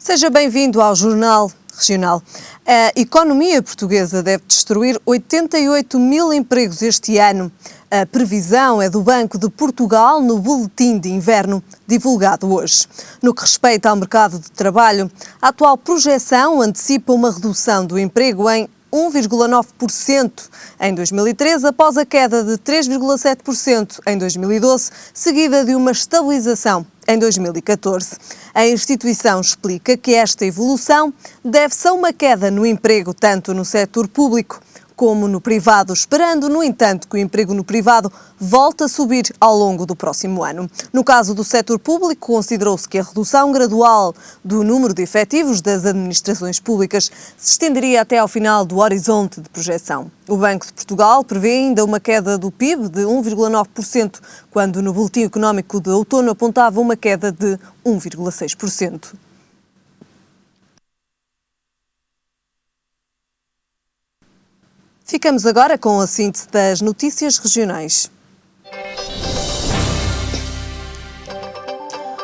Seja bem-vindo ao Jornal Regional. A economia portuguesa deve destruir 88 mil empregos este ano. A previsão é do Banco de Portugal no Boletim de Inverno, divulgado hoje. No que respeita ao mercado de trabalho, a atual projeção antecipa uma redução do emprego em 1,9% em 2013, após a queda de 3,7% em 2012, seguida de uma estabilização em 2014. A instituição explica que esta evolução deve-se a uma queda no emprego tanto no setor público como no privado, esperando, no entanto, que o emprego no privado volte a subir ao longo do próximo ano. No caso do setor público, considerou-se que a redução gradual do número de efetivos das administrações públicas se estenderia até ao final do horizonte de projeção. O Banco de Portugal prevê ainda uma queda do PIB de 1,9%, quando no Boletim Económico de outono apontava uma queda de 1,6%. Ficamos agora com a síntese das notícias regionais.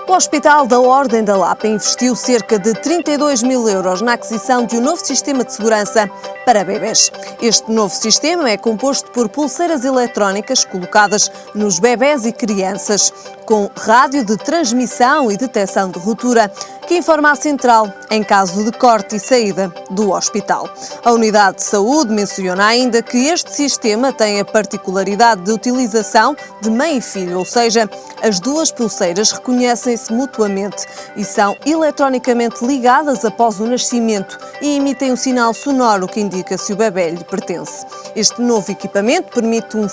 O Hospital da Ordem da Lapa investiu cerca de 32 mil euros na aquisição de um novo sistema de segurança para bebés. Este novo sistema é composto por pulseiras eletrónicas colocadas nos bebés e crianças, com rádio de transmissão e detecção de ruptura, que informa a central em caso de corte e saída do hospital. A unidade de saúde menciona ainda que este sistema tem a particularidade de utilização de mãe e filho, ou seja, as duas pulseiras reconhecem-se mutuamente e são eletronicamente ligadas após o nascimento e emitem um sinal sonoro que indica se o bebé lhe pertence. Este novo equipamento permite um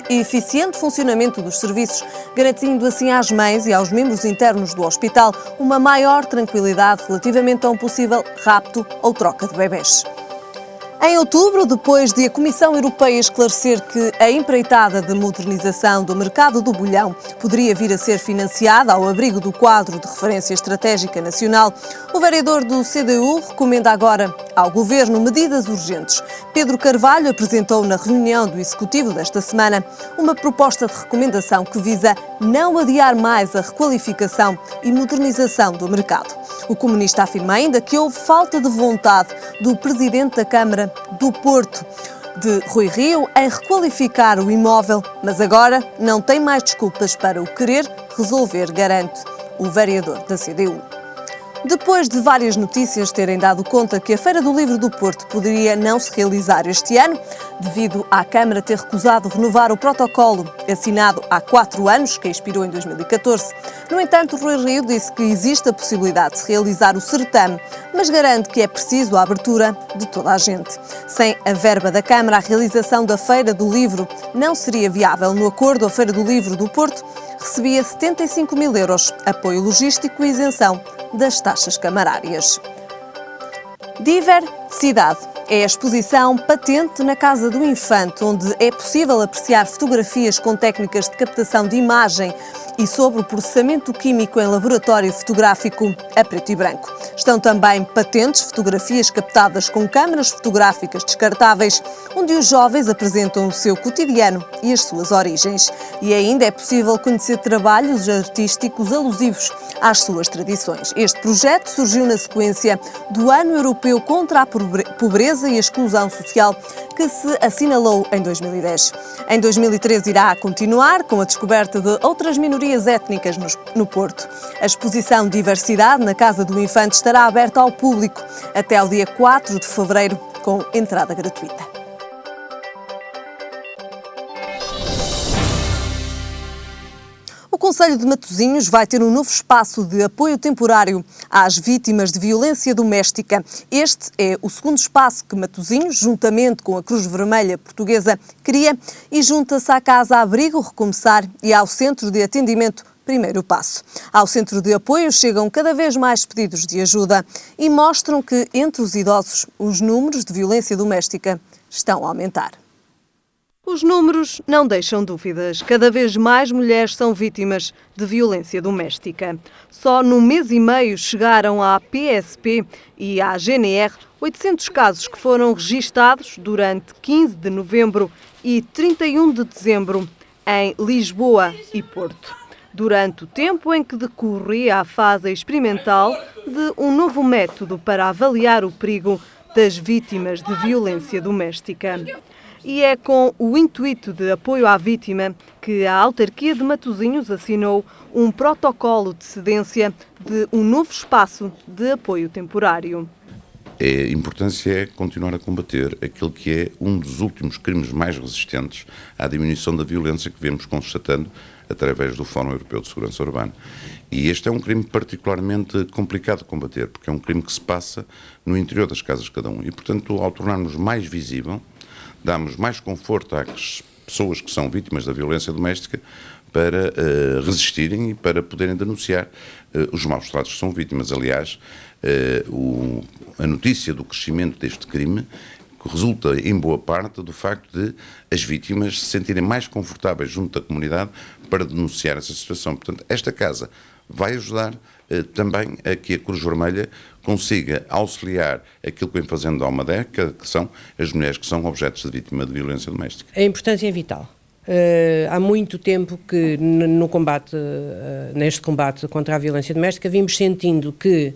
eficiente funcionamento dos serviços, garantindo assim às mães e aos membros internos do hospital uma maior tranquilidade relativamente a um possível rapto ou troca de bebés. Em outubro, depois de a Comissão Europeia esclarecer que a empreitada de modernização do mercado do bolhão poderia vir a ser financiada ao abrigo do quadro de referência estratégica nacional, o vereador do CDU recomenda agora ao Governo medidas urgentes. Pedro Carvalho apresentou na reunião do Executivo desta semana uma proposta de recomendação que visa não adiar mais a requalificação e modernização do mercado. O comunista afirma ainda que houve falta de vontade do Presidente da Câmara do Porto, de Rui Rio, em requalificar o imóvel, mas agora não tem mais desculpas para o querer resolver, garante o vereador da CDU. Depois de várias notícias terem dado conta que a Feira do Livro do Porto poderia não se realizar este ano, devido à Câmara ter recusado renovar o protocolo assinado há 4 anos, que expirou em 2014. No entanto, Rui Rio disse que existe a possibilidade de se realizar o certame, mas garante que é preciso a abertura de toda a gente. Sem a verba da Câmara, a realização da Feira do Livro não seria viável. No acordo, a Feira do Livro do Porto recebia 75 mil euros, apoio logístico e isenção das taxas camarárias. Diversidade é a exposição patente na Casa do Infante, onde é possível apreciar fotografias com técnicas de captação de imagem e sobre o processamento químico em laboratório fotográfico a preto e branco. Estão também patentes fotografias captadas com câmaras fotográficas descartáveis, onde os jovens apresentam o seu cotidiano e as suas origens. E ainda é possível conhecer trabalhos artísticos alusivos às suas tradições. Este projeto surgiu na sequência do Ano Europeu contra a Pobreza e a Exclusão Social, que se assinalou em 2010. Em 2013 irá continuar com a descoberta de outras minorias étnicas no Porto. A exposição Diversidade na Casa do Infante estará aberta ao público até ao dia 4 de fevereiro, com entrada gratuita. O Concelho de Matosinhos vai ter um novo espaço de apoio temporário às vítimas de violência doméstica. Este é o segundo espaço que Matosinhos, juntamente com a Cruz Vermelha Portuguesa, cria e junta-se à Casa Abrigo Recomeçar e ao Centro de Atendimento Primeiro Passo. Ao Centro de Apoio chegam cada vez mais pedidos de ajuda e mostram que, entre os idosos, os números de violência doméstica estão a aumentar. Os números não deixam dúvidas. Cada vez mais mulheres são vítimas de violência doméstica. Só no mês e meio chegaram à PSP e à GNR 800 casos que foram registados durante 15 de novembro e 31 de dezembro em Lisboa e Porto. durante o tempo em que decorria a fase experimental de um novo método para avaliar o perigo das vítimas de violência doméstica. E é com o intuito de apoio à vítima que a autarquia de Matosinhos assinou um protocolo de cedência de um novo espaço de apoio temporário. A importância é continuar a combater aquele que é um dos últimos crimes mais resistentes à diminuição da violência que vemos constatando através do Fórum Europeu de Segurança Urbana. E este é um crime particularmente complicado de combater, porque é um crime que se passa no interior das casas de cada um. E, portanto, ao tornarmos mais visível, damos mais conforto às pessoas que são vítimas da violência doméstica para resistirem e para poderem denunciar os maus tratos que são vítimas. Aliás, a notícia do crescimento deste crime resulta, em boa parte, do facto de as vítimas se sentirem mais confortáveis junto da comunidade para denunciar essa situação. Portanto, esta casa vai ajudar também a que a Cruz Vermelha consiga auxiliar aquilo que vem fazendo há uma década, que são as mulheres que são objetos de vítima de violência doméstica. A importância é vital. Há muito tempo que neste combate contra a violência doméstica vimos sentindo que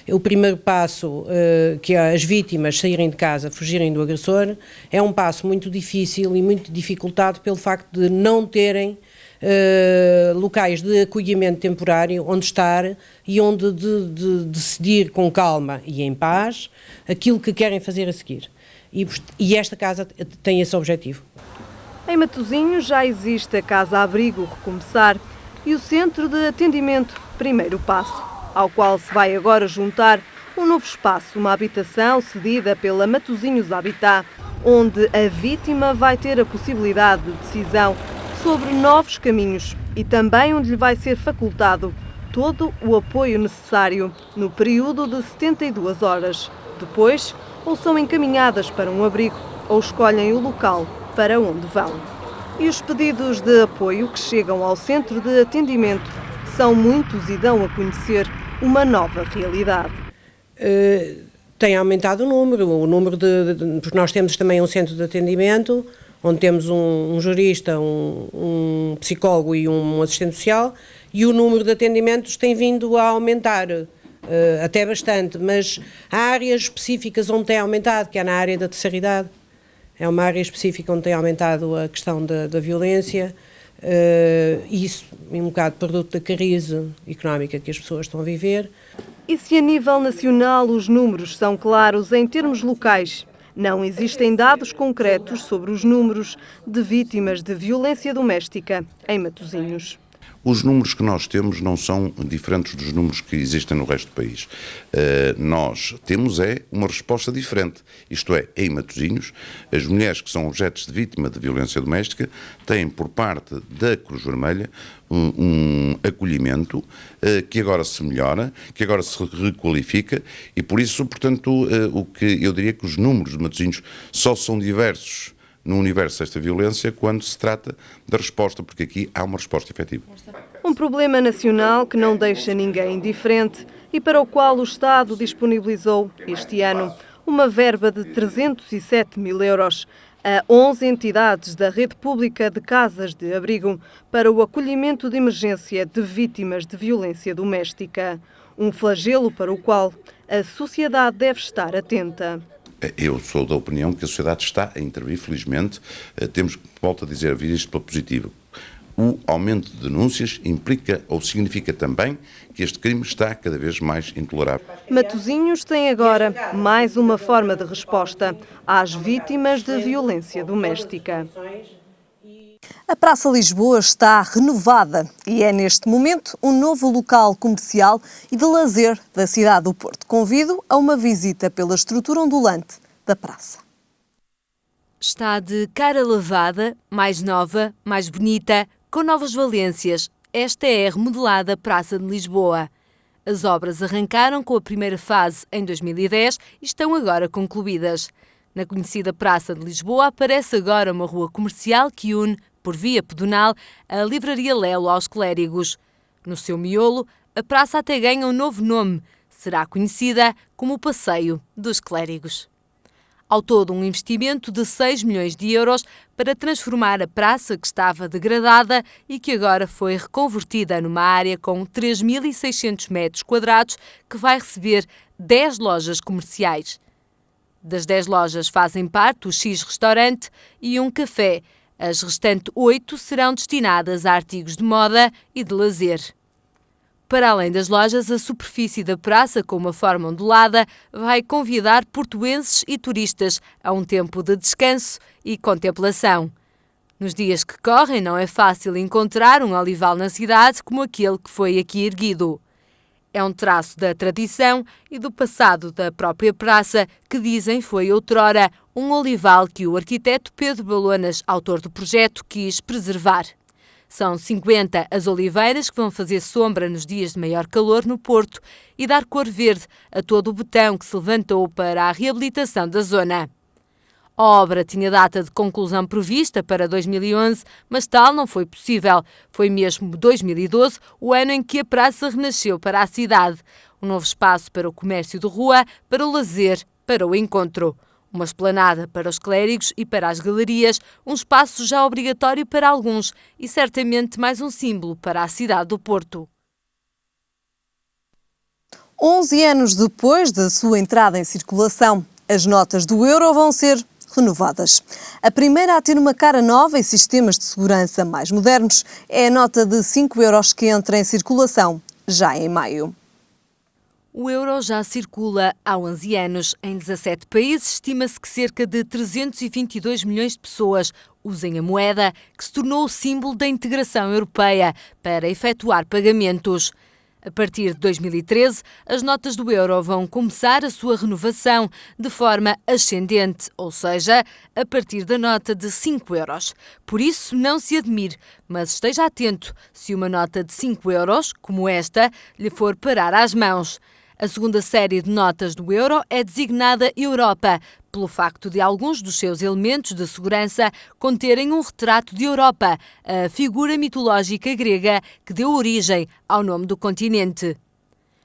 o primeiro passo, que é as vítimas saírem de casa, fugirem do agressor, é um passo muito difícil e muito dificultado pelo facto de não terem locais de acolhimento temporário onde estar e onde decidir com calma e em paz aquilo que querem fazer a seguir. E esta casa tem esse objetivo. Em Matosinhos já existe a Casa Abrigo Recomeçar e o Centro de Atendimento Primeiro Passo, ao qual se vai agora juntar um novo espaço, uma habitação cedida pela Matosinhos Habitat, onde a vítima vai ter a possibilidade de decisão sobre novos caminhos e também onde lhe vai ser facultado todo o apoio necessário no período de 72 horas. Depois, ou são encaminhadas para um abrigo ou escolhem o local para onde vão. E os pedidos de apoio que chegam ao centro de atendimento são muitos e dão a conhecer uma nova realidade. Tem aumentado o número porque nós temos também um centro de atendimento, onde temos um jurista, um psicólogo e um assistente social, e o número de atendimentos tem vindo a aumentar, até bastante, mas há áreas específicas onde tem aumentado, que é na área da terceira idade. É uma área específica onde tem aumentado a questão da violência, isso um bocado produto da crise económica que as pessoas estão a viver. E se a nível nacional os números são claros em termos locais, não existem dados concretos sobre os números de vítimas de violência doméstica em Matosinhos. Os números que nós temos não são diferentes dos números que existem no resto do país. Nós temos uma resposta diferente. Isto é, em Matosinhos, as mulheres que são objetos de vítima de violência doméstica têm, por parte da Cruz Vermelha, um acolhimento que agora se melhora, que agora se requalifica e, por isso, portanto, o que eu diria que os números de Matosinhos só são diversos no universo desta violência quando se trata da resposta, porque aqui há uma resposta efetiva. Um problema nacional que não deixa ninguém indiferente e para o qual o Estado disponibilizou este ano uma verba de 307 mil euros a 11 entidades da rede pública de casas de abrigo para o acolhimento de emergência de vítimas de violência doméstica. Um flagelo para o qual a sociedade deve estar atenta. Eu sou da opinião que a sociedade está a intervir, felizmente. Temos, volto a dizer, a vir isto pela positiva. O aumento de denúncias implica ou significa também que este crime está cada vez mais intolerável. Matosinhos tem agora mais uma forma de resposta às vítimas de violência doméstica. A Praça Lisboa está renovada e é neste momento um novo local comercial e de lazer da cidade do Porto. Convido a uma visita pela estrutura ondulante da praça. Está de cara lavada, mais nova, mais bonita, com novas valências. Esta é a remodelada Praça de Lisboa. As obras arrancaram com a primeira fase em 2010 e estão agora concluídas. Na conhecida Praça de Lisboa aparece agora uma rua comercial que une, por via pedonal, a Livraria Lelo aos Clérigos. No seu miolo, a praça até ganha um novo nome. Será conhecida como o Passeio dos Clérigos. Ao todo, um investimento de 6 milhões de euros para transformar a praça que estava degradada e que agora foi reconvertida numa área com 3.600 metros quadrados que vai receber 10 lojas comerciais. Das 10 lojas fazem parte o X-Restaurante e um café. As restantes 8 serão destinadas a artigos de moda e de lazer. Para além das lojas, a superfície da praça, com uma forma ondulada, vai convidar portuenses e turistas a um tempo de descanso e contemplação. Nos dias que correm, não é fácil encontrar um olival na cidade como aquele que foi aqui erguido. É um traço da tradição e do passado da própria praça, que dizem foi outrora um olival que o arquiteto Pedro Balonas, autor do projeto, quis preservar. São 50 as oliveiras que vão fazer sombra nos dias de maior calor no Porto e dar cor verde a todo o betão que se levantou para a reabilitação da zona. A obra tinha data de conclusão prevista para 2011, mas tal não foi possível. Foi mesmo 2012, o ano em que a praça renasceu para a cidade. Um novo espaço para o comércio de rua, para o lazer, para o encontro. Uma esplanada para os clérigos e para as galerias, um espaço já obrigatório para alguns e certamente mais um símbolo para a cidade do Porto. 11 anos depois da sua entrada em circulação, as notas do euro vão ser renovadas. A primeira a ter uma cara nova e sistemas de segurança mais modernos é a nota de 5 euros que entra em circulação já em maio. O euro já circula há 11 anos. Em 17 países, estima-se que cerca de 322 milhões de pessoas usem a moeda, que se tornou o símbolo da integração europeia para efetuar pagamentos. A partir de 2013, as notas do euro vão começar a sua renovação de forma ascendente, ou seja, a partir da nota de 5 euros. Por isso, não se admire, mas esteja atento se uma nota de 5 euros, como esta, lhe for parar às mãos. A segunda série de notas do euro é designada Europa, pelo facto de alguns dos seus elementos de segurança conterem um retrato de Europa, a figura mitológica grega que deu origem ao nome do continente.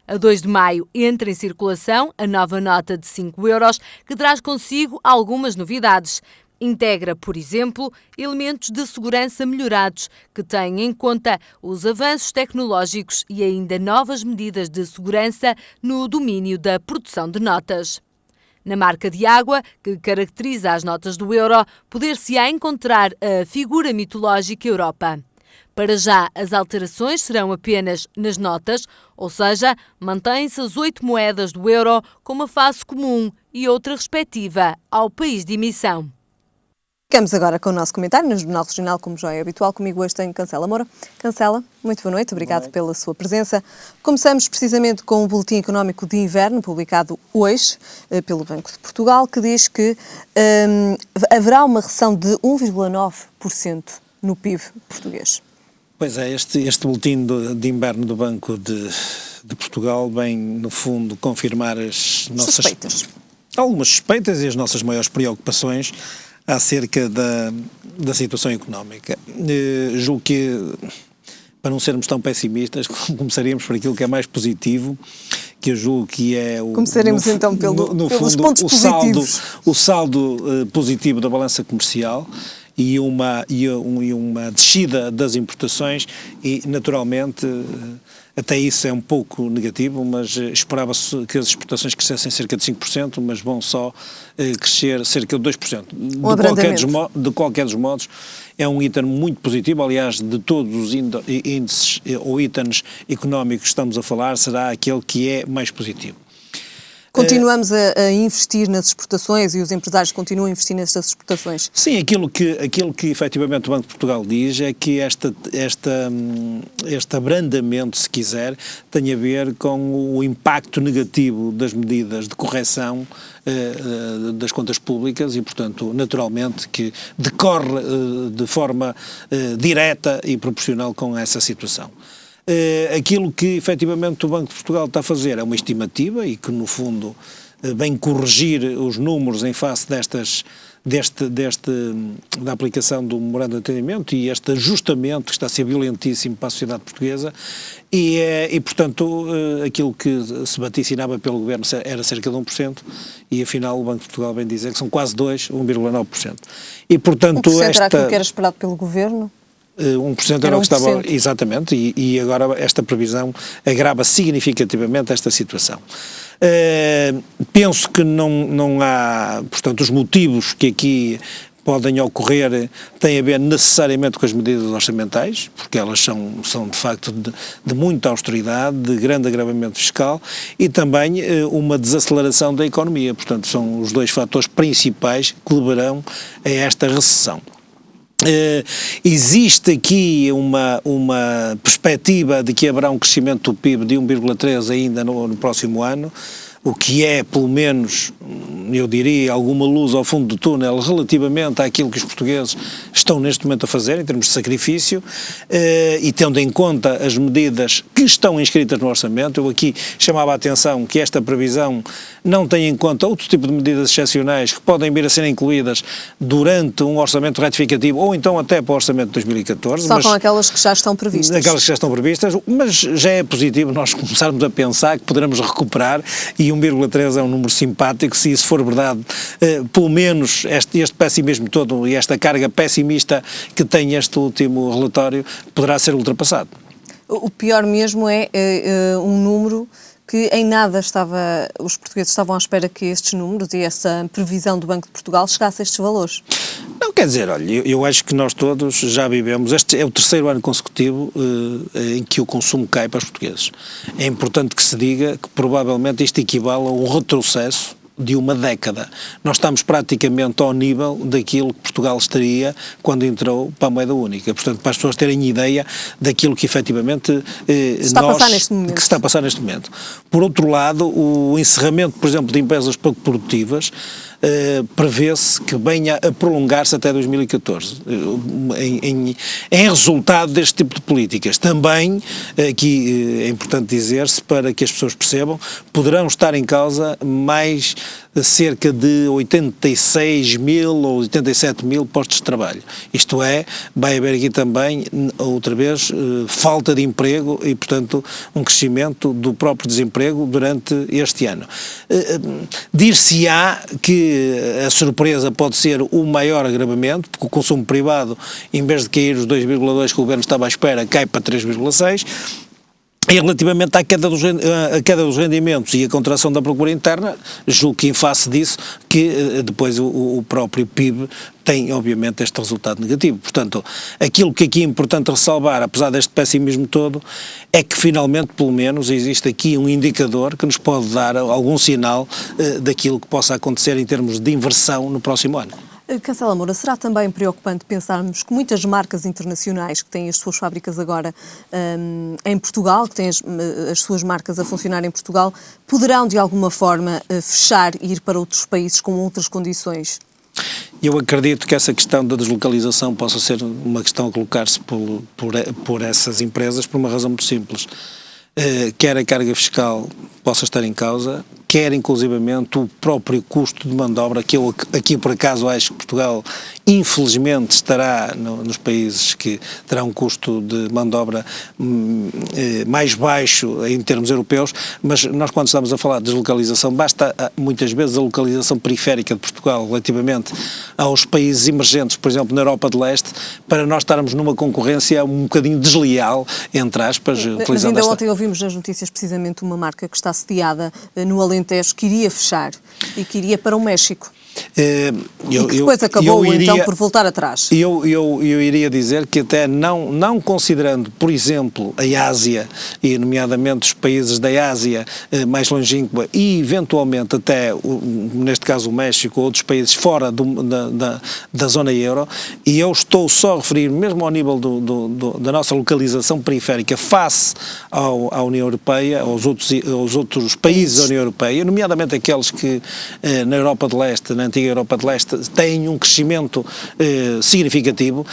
A 2 de maio entra em circulação a nova nota de 5 euros, que traz consigo algumas novidades. Integra, por exemplo, elementos de segurança melhorados, que têm em conta os avanços tecnológicos e ainda novas medidas de segurança no domínio da produção de notas. Na marca de água, que caracteriza as notas do euro, poder-se-á encontrar a figura mitológica Europa. Para já, as alterações serão apenas nas notas, ou seja, mantêm-se as 8 moedas do euro com uma face comum e outra respectiva ao país de emissão. Ficamos agora com o nosso comentário no Jornal Regional, como já é habitual. Comigo hoje tenho Cancela Moura. Cancela, muito boa noite, obrigado pela sua presença. Começamos precisamente com o Boletim Económico de Inverno, publicado hoje pelo Banco de Portugal, que diz que haverá uma recessão de 1,9% no PIB português. Pois é, este boletim de inverno do Banco de Portugal vem, no fundo, confirmar as nossas algumas suspeitas e as nossas maiores preocupações acerca da situação económica. Julgo que, para não sermos tão pessimistas, começaríamos por aquilo que é mais positivo, que eu julgo que é o... Começaremos então pelos pontos positivos. O saldo positivo da balança comercial e uma descida das importações e, naturalmente, até isso é um pouco negativo, mas esperava-se que as exportações crescessem cerca de 5%, mas vão só crescer cerca de 2%. De qualquer dos modos, é um item muito positivo. Aliás, de todos os índices ou itens económicos que estamos a falar, será aquele que é mais positivo. Continuamos a investir nas exportações e os empresários continuam a investir nessas exportações? Sim, aquilo que efetivamente o Banco de Portugal diz é que este abrandamento, se quiser, tem a ver com o impacto negativo das medidas de correção das contas públicas e, portanto, naturalmente, que decorre de forma direta e proporcional com essa situação. Aquilo que efetivamente o Banco de Portugal está a fazer é uma estimativa e que no fundo vem corrigir os números em face da aplicação do memorando de entendimento e este ajustamento que está a ser violentíssimo para a sociedade portuguesa e portanto, aquilo que se vaticinava pelo Governo era cerca de 1% e afinal o Banco de Portugal vem dizer que são quase 1,9%. E portanto 1% era aquilo que era esperado pelo Governo? 1% era o que estava, exatamente, e agora esta previsão agrava significativamente esta situação. Penso que não há, portanto, os motivos que aqui podem ocorrer têm a ver necessariamente com as medidas orçamentais, porque elas são de facto de muita austeridade, de grande agravamento fiscal e também uma desaceleração da economia, portanto são os dois fatores principais que levarão a esta recessão. Existe aqui uma perspectiva de que haverá um crescimento do PIB de 1,3% ainda no próximo ano, o que é, pelo menos, eu diria, alguma luz ao fundo do túnel relativamente àquilo que os portugueses estão neste momento a fazer, em termos de sacrifício, e tendo em conta as medidas que estão inscritas no orçamento. Eu aqui chamava a atenção que esta previsão não tem em conta outro tipo de medidas excepcionais que podem vir a ser incluídas durante um orçamento retificativo ou então até para o orçamento de 2014. Só com aquelas que já estão previstas. Aquelas que já estão previstas, mas já é positivo nós começarmos a pensar que poderemos recuperar e 1,3 é um número simpático, se isso for verdade, pelo menos este pessimismo todo e esta carga pessimista que tem este último relatório poderá ser ultrapassado. O pior mesmo é um número que em nada os portugueses estavam à espera que estes números e essa previsão do Banco de Portugal chegasse a estes valores. Não, quer dizer, olha, eu acho que nós todos já vivemos, este é o terceiro ano consecutivo em que o consumo cai para os portugueses. É importante que se diga que provavelmente isto equivale a um retrocesso de uma década. Nós estamos praticamente ao nível daquilo que Portugal estaria quando entrou para a moeda única. Portanto, para as pessoas terem ideia daquilo que efetivamente está a passar neste momento. Por outro lado, o encerramento, por exemplo, de empresas pouco produtivas prevê-se que venha a prolongar-se até 2014, em resultado deste tipo de políticas. Também, aqui é importante dizer-se, para que as pessoas percebam, poderão estar em causa mais cerca de 86 mil ou 87 mil postos de trabalho. Isto é, vai haver aqui também, outra vez, falta de emprego e, portanto, um crescimento do próprio desemprego durante este ano. Dir-se-á que a surpresa pode ser o maior agravamento, porque o consumo privado, em vez de cair os 2,2 que o Governo estava à espera, cai para 3,6. E relativamente à queda dos rendimentos e a contração da procura interna, julgo que em face disso, que depois o próprio PIB tem, obviamente, este resultado negativo. Portanto, aquilo que aqui é importante ressalvar, apesar deste pessimismo todo, é que finalmente, pelo menos, existe aqui um indicador que nos pode dar algum sinal daquilo que possa acontecer em termos de inversão no próximo ano. Cancela Moura, será também preocupante pensarmos que muitas marcas internacionais que têm as suas fábricas agora em Portugal, que têm as suas marcas a funcionar em Portugal, poderão de alguma forma fechar e ir para outros países com outras condições? Eu acredito que essa questão da deslocalização possa ser uma questão a colocar-se por essas empresas por uma razão muito simples. Quer a carga fiscal possa estar em causa, quer inclusivamente o próprio custo de mão de obra, que eu aqui por acaso acho que Portugal infelizmente estará nos países que terá um custo de mão de obra mais baixo em termos europeus, mas nós quando estamos a falar de deslocalização, basta muitas vezes a localização periférica de Portugal relativamente aos países emergentes, por exemplo na Europa de Leste, para nós estarmos numa concorrência um bocadinho desleal, entre aspas. Mas ainda ontem ouvimos nas notícias precisamente uma marca que está sediada no Alentejo, que iria fechar e que iria para o México. E que depois acabou então por voltar atrás. Eu iria dizer que até não considerando, por exemplo, a Ásia, e nomeadamente os países da Ásia mais longínqua e eventualmente até, neste caso o México, ou outros países fora da zona euro, e eu estou só a referir mesmo ao nível da nossa localização periférica face à União Europeia, aos outros países da União Europeia, nomeadamente aqueles que na Europa de Leste, na antiga Europa de Leste têm um crescimento significativo,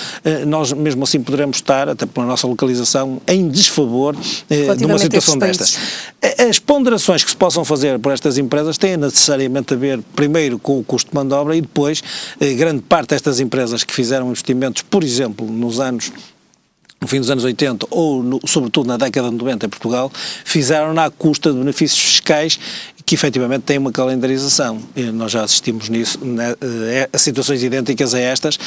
nós mesmo assim poderemos estar, até pela nossa localização, em desfavor de uma situação destas. As ponderações que se possam fazer por estas empresas têm necessariamente a ver, primeiro, com o custo de mão de obra e depois, grande parte destas empresas que fizeram investimentos, por exemplo, no fim dos anos 80 ou, sobretudo, na década de 90 em Portugal, fizeram-na à custa de benefícios fiscais que efetivamente têm uma calendarização. E nós já assistimos nisso, a situações idênticas a estas.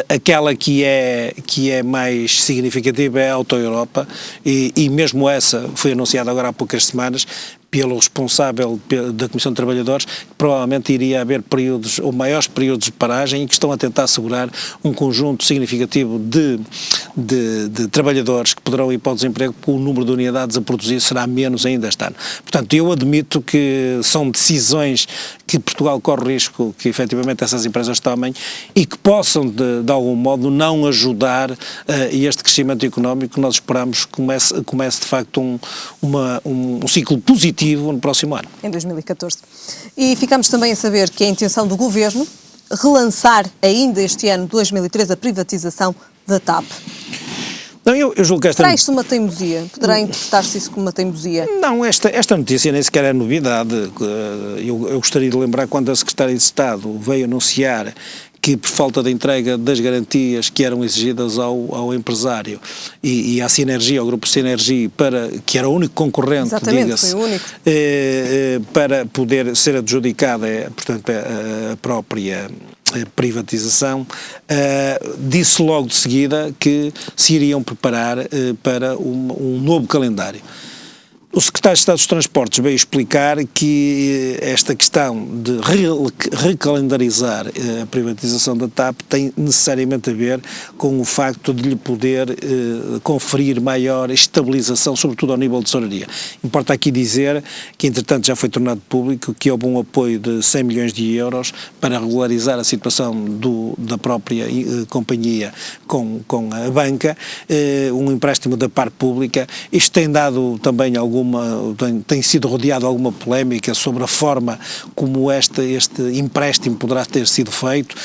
Aquela que é mais significativa é a Auto Europa e mesmo essa foi anunciada agora há poucas semanas pelo responsável da Comissão de Trabalhadores, que provavelmente iria haver períodos ou maiores períodos de paragem e que estão a tentar assegurar um conjunto significativo de trabalhadores que poderão ir para o desemprego, porque o número de unidades a produzir será menos ainda este ano. Portanto, eu admito que são decisões que Portugal corre risco que efetivamente essas empresas tomem e que possam de algum modo não ajudar este crescimento económico que nós esperamos que comece de facto um ciclo positivo no próximo ano. Em 2014. E ficamos também a saber que é a intenção do Governo relançar ainda este ano, 2013, a privatização da TAP. Não, eu julgo que Será isto uma teimosia? Poderá interpretar-se isso como uma teimosia? Não, esta notícia nem sequer é novidade. Eu gostaria de lembrar quando a Secretária de Estado veio anunciar que por falta de entrega das garantias que eram exigidas ao empresário e à Sinergia, ao grupo Sinergia, que era o único concorrente, diga-se, foi o único. para poder ser adjudicada, portanto, a própria privatização, disse logo de seguida que se iriam preparar para um novo calendário. O Secretário de Estado dos Transportes veio explicar que esta questão de recalendarizar a privatização da TAP tem necessariamente a ver com o facto de lhe poder conferir maior estabilização, sobretudo ao nível de tesouraria. Importa aqui dizer que, entretanto, já foi tornado público que houve um apoio de 100 milhões de euros para regularizar a situação da própria companhia com a banca, um empréstimo da parte pública. Isto tem dado também tem sido rodeado alguma polémica sobre a forma como este empréstimo poderá ter sido feito,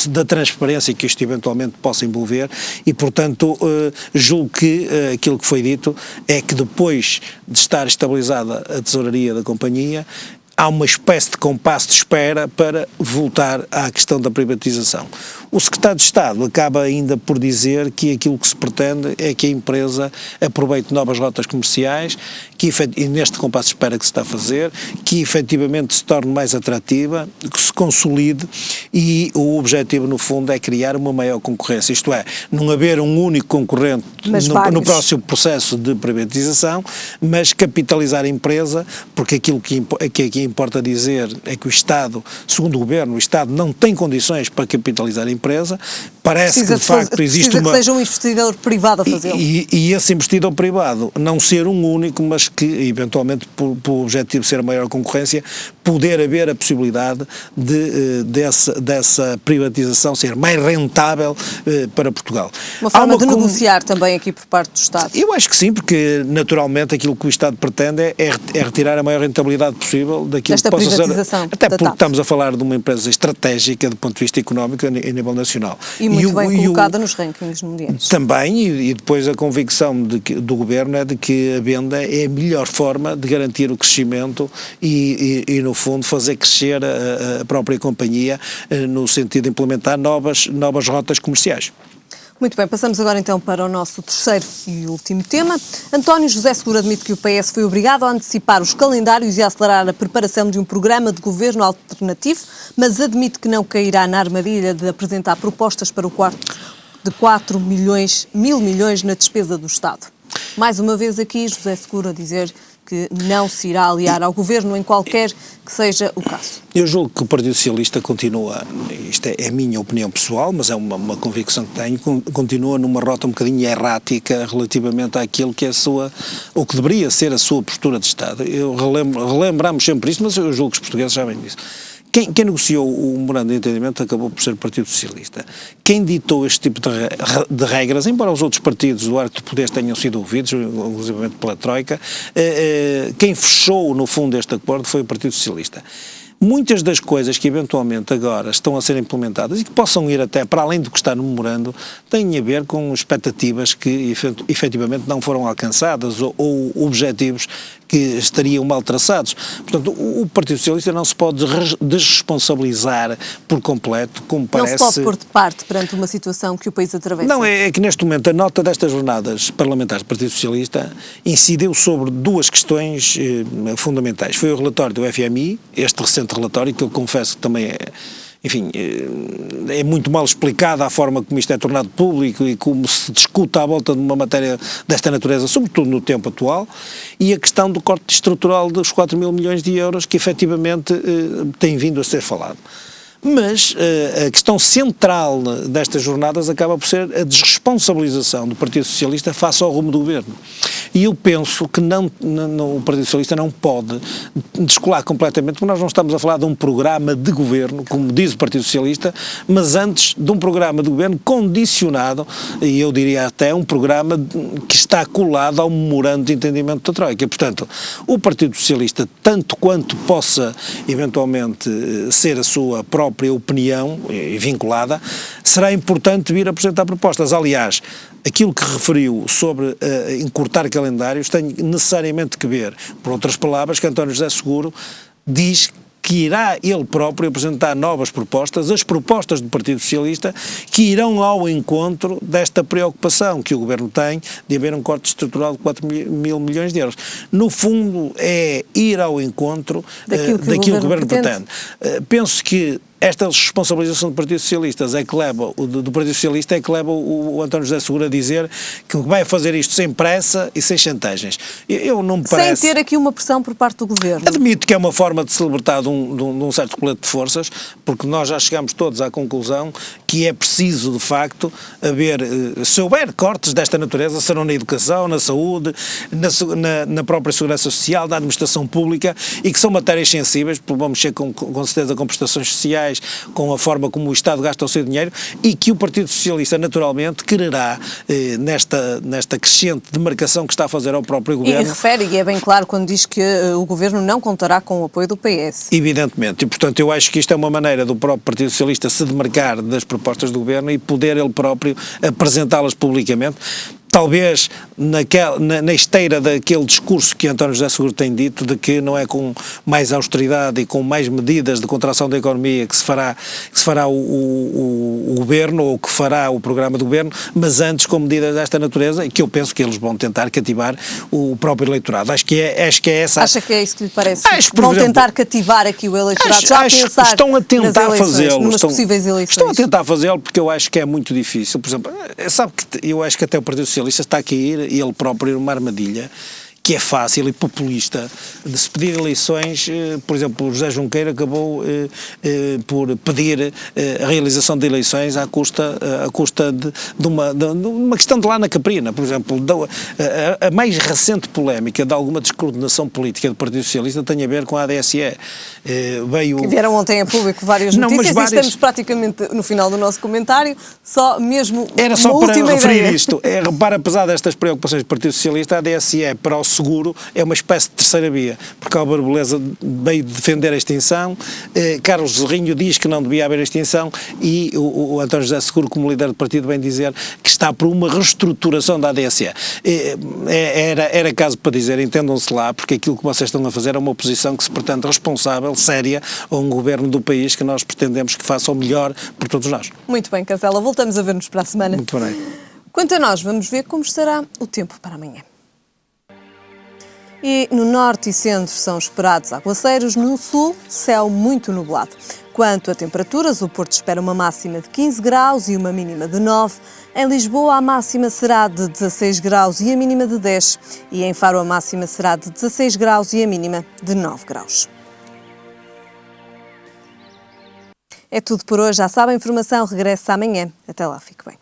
da transparência que isto eventualmente possa envolver e, portanto, julgo que aquilo que foi dito é que depois de estar estabilizada a tesouraria da companhia, há uma espécie de compasso de espera para voltar à questão da privatização. O Secretário de Estado acaba ainda por dizer que aquilo que se pretende é que a empresa aproveite novas rotas comerciais, e neste compasso de espera que se está a fazer, que efetivamente se torne mais atrativa, que se consolide e o objetivo no fundo é criar uma maior concorrência, isto é, não haver um único concorrente no próximo processo de privatização, mas capitalizar a empresa, porque aquilo que aqui importa dizer é que o Estado, segundo o Governo, o Estado não tem condições para capitalizar a empresa, parece que de facto existe que seja um investidor privado a fazê-lo. E esse investidor privado não ser um único, mas que eventualmente por objetivo ser a maior concorrência, poder haver a possibilidade dessa privatização ser mais rentável para Portugal. Uma forma de negociar também aqui por parte do Estado. Eu acho que sim, porque naturalmente aquilo que o Estado pretende é retirar a maior rentabilidade possível daquilo que possa ser, até porque estamos a falar de uma empresa estratégica do ponto de vista económico a nível nacional. E muito bem colocada nos rankings mundiais. Também, e depois a convicção do Governo é de que a venda é a melhor forma de garantir o crescimento e no fundo fazer crescer a própria companhia no sentido de implementar novas rotas comerciais. Muito bem, passamos agora então para o nosso terceiro e último tema. António José Seguro admite que o PS foi obrigado a antecipar os calendários e a acelerar a preparação de um programa de governo alternativo, mas admite que não cairá na armadilha de apresentar propostas para o quarto de 4 mil milhões na despesa do Estado. Mais uma vez aqui, José Seguro a dizer que não se irá aliar ao Governo em qualquer que seja o caso. Eu julgo que o Partido Socialista continua, isto é a minha opinião pessoal, mas é uma convicção que tenho, continua numa rota um bocadinho errática relativamente àquilo que é ou que deveria ser a sua postura de Estado. Relembramos sempre isto, mas eu julgo que os portugueses sabem disso. Quem negociou o memorando de entendimento acabou por ser o Partido Socialista. Quem ditou este tipo de regras, embora os outros partidos do arco de poderes tenham sido ouvidos, inclusive pela Troika, quem fechou no fundo este acordo foi o Partido Socialista. muitas das coisas que eventualmente agora estão a ser implementadas e que possam ir até para além do que está no memorando, têm a ver com expectativas que efetivamente não foram alcançadas ou objetivos que estariam mal traçados. Portanto, o Partido Socialista não se pode desresponsabilizar por completo, como parece... Não se pode pôr de parte perante uma situação que o país atravessa. Não, é que neste momento a nota destas jornadas parlamentares do Partido Socialista incidiu sobre duas questões fundamentais. Foi o relatório do FMI, este recente relatório, que eu confesso que também é muito mal explicada a forma como isto é tornado público e como se discute à volta de uma matéria desta natureza, sobretudo no tempo atual, e a questão do corte estrutural dos 4 mil milhões de euros que efetivamente tem vindo a ser falado. Mas a questão central destas jornadas acaba por ser a desresponsabilização do Partido Socialista face ao rumo do governo. E eu penso que o Partido Socialista não pode descolar completamente, porque nós não estamos a falar de um programa de governo, como diz o Partido Socialista, mas antes de um programa de governo condicionado, e eu diria até um programa que está colado ao memorando de entendimento da Troika. Portanto, o Partido Socialista, tanto quanto possa eventualmente ser a sua própria opinião vinculada, será importante vir apresentar propostas. Aliás, aquilo que referiu sobre encurtar calendários tem necessariamente que ver, por outras palavras, que António José Seguro diz que irá ele próprio apresentar novas propostas, as propostas do Partido Socialista, que irão ao encontro desta preocupação que o Governo tem de haver um corte estrutural de 4 mil milhões de euros. No fundo, é ir ao encontro daquilo que o Governo pretende. Penso que esta responsabilização do Partido Socialista é que leva o António José Seguro a dizer que vai fazer isto sem pressa e sem chantagens. Eu não me parece... Sem ter aqui uma pressão por parte do Governo. Admito que é uma forma de se libertar de um certo colete de forças, porque nós já chegamos todos à conclusão que é preciso, de facto, se houver cortes desta natureza, serão na educação, na saúde, na própria segurança social, na administração pública, e que são matérias sensíveis, porque vamos mexer com certeza com prestações sociais, com a forma como o Estado gasta o seu dinheiro, e que o Partido Socialista naturalmente quererá, nesta crescente demarcação que está a fazer ao próprio Governo... E refere, e é bem claro quando diz que o Governo não contará com o apoio do PS. Evidentemente, e portanto eu acho que isto é uma maneira do próprio Partido Socialista se demarcar das propostas do Governo e poder ele próprio apresentá-las publicamente. Talvez na esteira daquele discurso que António José Seguro tem dito, de que não é com mais austeridade e com mais medidas de contração da economia que se fará o Governo, ou que fará o programa do Governo, mas antes com medidas desta natureza, e que eu penso que eles vão tentar cativar o próprio eleitorado. Acho que é essa... Acha que é isso que lhe parece? Vão tentar cativar aqui o eleitorado, estão a tentar fazê-lo. Possíveis eleições. Estão a tentar fazê-lo, porque eu acho que é muito difícil. Por exemplo, sabe que eu acho que até o Partido Socialista está a cair, ele próprio, numa armadilha que é fácil e populista de se pedir eleições. Por exemplo, o José Junqueira acabou por pedir a realização de eleições à custa de uma questão de lá na Caprina. Por exemplo, a mais recente polémica de alguma descoordenação política do Partido Socialista tem a ver com a ADSE. Que vieram ontem a público várias notícias e estamos praticamente no final do nosso comentário, só mesmo era só uma para última referir ideia. isto. Apesar destas preocupações do Partido Socialista, a ADSE para o seguro é uma espécie de terceira via, porque a Álvaro Beleza veio defender a extinção, Carlos Zorrinho diz que não devia haver extinção, e o António José Seguro, como líder do partido, vem dizer que está por uma reestruturação da ADSE. Era caso para dizer, entendam-se lá, porque aquilo que vocês estão a fazer é uma oposição que se pretende responsável, séria, a um governo do país que nós pretendemos que faça o melhor por todos nós. Muito bem, Casella, voltamos a ver-nos para a semana. Muito bem. Quanto a nós, vamos ver como estará o tempo para amanhã. E no norte e centro são esperados aguaceiros, no sul, céu muito nublado. Quanto a temperaturas, o Porto espera uma máxima de 15 graus e uma mínima de 9. Em Lisboa, a máxima será de 16 graus e a mínima de 10. E em Faro, a máxima será de 16 graus e a mínima de 9 graus. É tudo por hoje. Já sabem, a informação regressa amanhã. Até lá, fique bem.